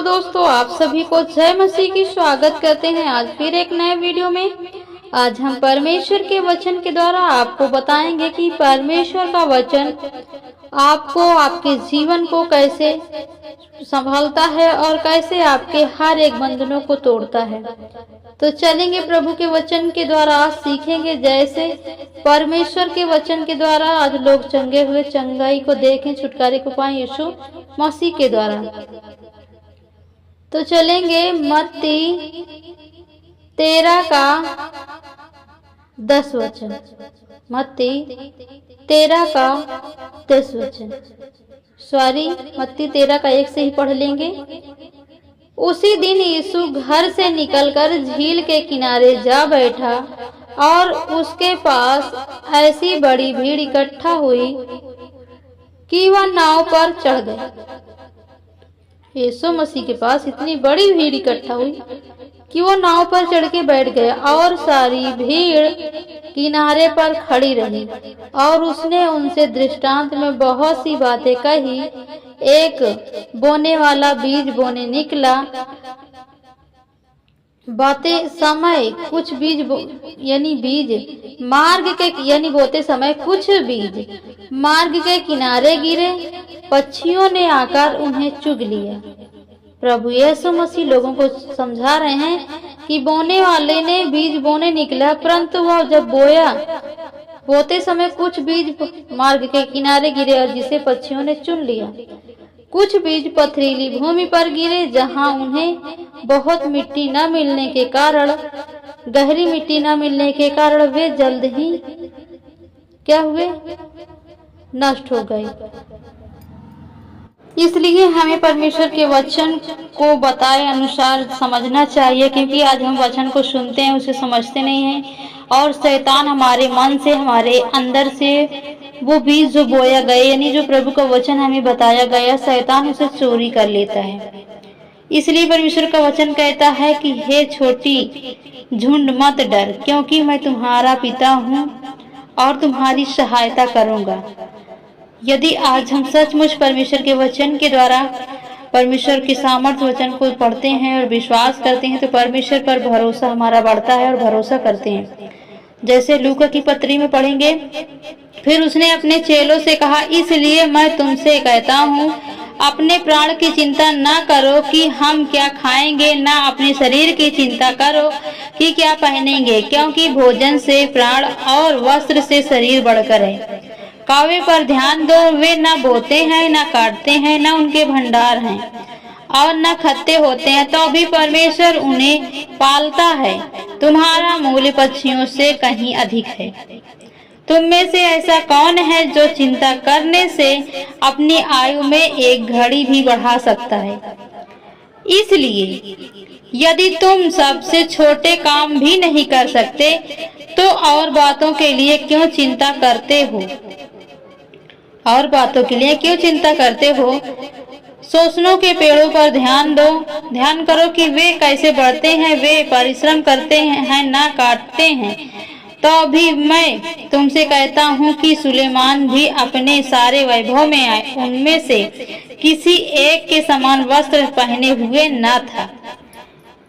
दोस्तों, आप सभी को जय मसीह की स्वागत करते हैं आज फिर एक नए वीडियो में। आज हम परमेश्वर के वचन के द्वारा आपको बताएंगे कि परमेश्वर का वचन आपको आपके जीवन को कैसे संभालता है और कैसे आपके हर एक बंधनों को तोड़ता है। तो चलेंगे प्रभु के वचन के द्वारा, आज सीखेंगे जैसे परमेश्वर के वचन के द्वारा आज लोग चंगे हुए चंगाई को देखें, छुटकारे को पाएं यीशु मसीह के द्वारा। तो चलेंगे मत्ती 13 का 10 वचन। मत्ती 13 का 10 वचन, मत्ती 13 का 1 से ही पढ़ लेंगे। उसी दिन यीशु घर से निकलकर झील के किनारे जा बैठा और उसके पास ऐसी बड़ी भीड़ इकट्ठा हुई कि वह नाव पर चढ़ गया। यीशु मसीह के पास इतनी बड़ी भीड़ इकट्ठा हुई कि वो नाव पर चढ़ के बैठ गया और सारी भीड़ किनारे पर खड़ी रही और उसने उनसे दृष्टांत में बहुत सी बातें कही। एक बोने वाला बीज बोने निकला। बोते समय कुछ बीज बोते समय कुछ बीज मार्ग के किनारे गिरे, पक्षियों ने आकर उन्हें चुग लिया। प्रभु यीशु मसीह लोगों को समझा रहे हैं कि बोने वाले ने बीज बोने निकला, परंतु वह जब बोते समय कुछ बीज मार्ग के किनारे गिरे और जिसे पक्षियों ने चुन लिया। कुछ बीज पथरीली भूमि पर गिरे, जहां उन्हें बहुत मिट्टी न मिलने के कारण, गहरी मिट्टी न मिलने के कारण वे जल्द ही क्या हुए, नष्ट हो गए। इसलिए हमें परमेश्वर के वचन को बताए अनुसार समझना चाहिए, क्योंकि आज हम वचन को सुनते हैं, उसे समझते नहीं हैं और शैतान हमारे मन से, हमारे अंदर से वो बीज जो बोया गया, यानी जो प्रभु का वचन हमें बताया गया, शैतान उसे चोरी कर लेता है। इसलिए परमेश्वर का वचन कहता है कि हे छोटी झुंड मत डर, क्योंकि मैं तुम्हारा पिता हूँ और तुम्हारी सहायता करूँगा। यदि आज हम सचमुच परमेश्वर के वचन के द्वारा परमेश्वर के सामर्थ्य वचन को पढ़ते हैं और विश्वास करते हैं, तो परमेश्वर पर भरोसा हमारा बढ़ता है और भरोसा करते हैं। जैसे लूका की पत्री में पढ़ेंगे, फिर उसने अपने चेलों से कहा, इसलिए मैं तुमसे कहता हूँ, अपने प्राण की चिंता न करो कि हम क्या खाएंगे, न अपने शरीर की चिंता करो कि क्या पहनेंगे, क्योंकि भोजन से प्राण और वस्त्र से शरीर बढ़कर है। कावे पर ध्यान दो, वे न बोते हैं, न काटते हैं, न उनके भंडार हैं और न खत्ते होते हैं, तो भी परमेश्वर उन्हें पालता है। तुम्हारा मूल्य पक्षियों से कहीं अधिक है। तुम में से ऐसा कौन है जो चिंता करने से अपनी आयु में एक घड़ी भी बढ़ा सकता है? इसलिए यदि तुम सबसे छोटे काम भी नहीं कर सकते, तो और बातों के लिए क्यों चिंता करते हो? और बातों के लिए क्यों चिंता करते हो? सोसनों के पेड़ों पर ध्यान दो, ध्यान करो कि वे कैसे बढ़ते हैं, वे परिश्रम करते हैं, ना काटते हैं। तो भी मैं तुमसे कहता हूँ कि सुलेमान भी अपने सारे वैभव में आए, उनमें से किसी एक के समान वस्त्र पहने हुए न था।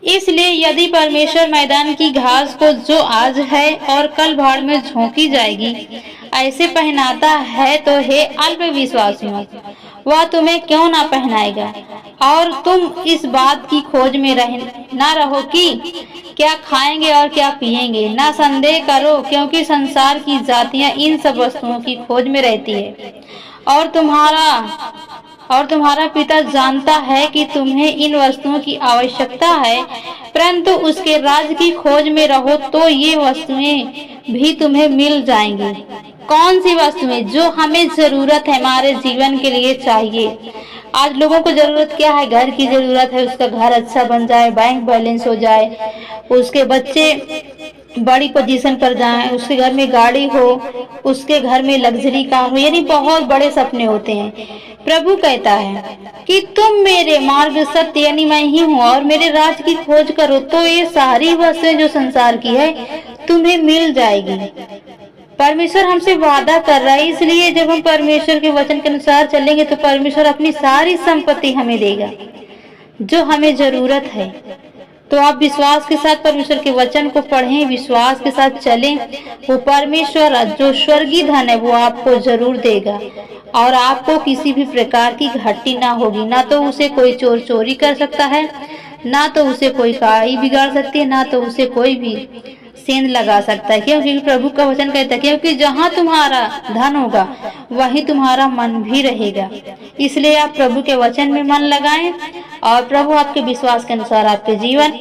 इसलिए यदि परमेश्वर मैदान की घास को जो आज है और कल भाड़ में झोंकी जाएगी ऐसे पहनाता है, तो हे अल्पविश्वासियों, वह तुम्हें क्यों ना पहनाएगा। और तुम इस बात की खोज में ना रहो कि क्या खाएंगे और क्या पिएंगे, ना संदेह करो, क्योंकि संसार की जातियां इन सब वस्तुओं की खोज में रहती है और तुम्हारा पिता जानता है कि तुम्हें इन वस्तुओं की आवश्यकता है। परंतु उसके राज्य की खोज में रहो तो ये वस्तुएं भी तुम्हें मिल जाएंगी। कौन सी वस्तुएं जो हमें जरूरत है, हमारे जीवन के लिए चाहिए। आज लोगों को जरूरत क्या है? घर की जरूरत है, उसका घर अच्छा बन जाए, बैंक बैलेंस हो जाए, उसके बच्चे बड़ी पोजीशन पर जाएं, उसके घर में गाड़ी हो, उसके घर में लग्जरी कार हो, यानी बहुत बड़े सपने होते हैं। प्रभु कहता है कि तुम मेरे मार्ग सत्य यानी मैं ही हूँ और मेरे राज की खोज करो, तो ये सारी वस्तुएं जो संसार की है तुम्हें मिल जाएगी। परमेश्वर हमसे वादा कर रहा है, इसलिए जब हम परमेश्वर के वचन के अनुसार चलेंगे तो परमेश्वर अपनी सारी संपत्ति हमें देगा। जो हमें जरूरत है। तो आप विश्वास के साथ परमेश्वर के वचन को पढ़ें, विश्वास के साथ चलें। वो परमेश्वर जो स्वर्गीय धन है वो आपको जरूर देगा और आपको किसी भी प्रकार की घाटी ना होगी। ना तो उसे कोई चोर चोरी कर सकता है, ना तो उसे कोई काई बिगाड़ सकती है, ना तो उसे कोई भी सेंध लगा सकता है। क्योंकि प्रभु का वचन कहता है क्योंकि जहाँ तुम्हारा धन होगा वहीं तुम्हारा मन भी रहेगा। इसलिए आप प्रभु के वचन में मन लगाएं और प्रभु आपके विश्वास के अनुसार आपके जीवन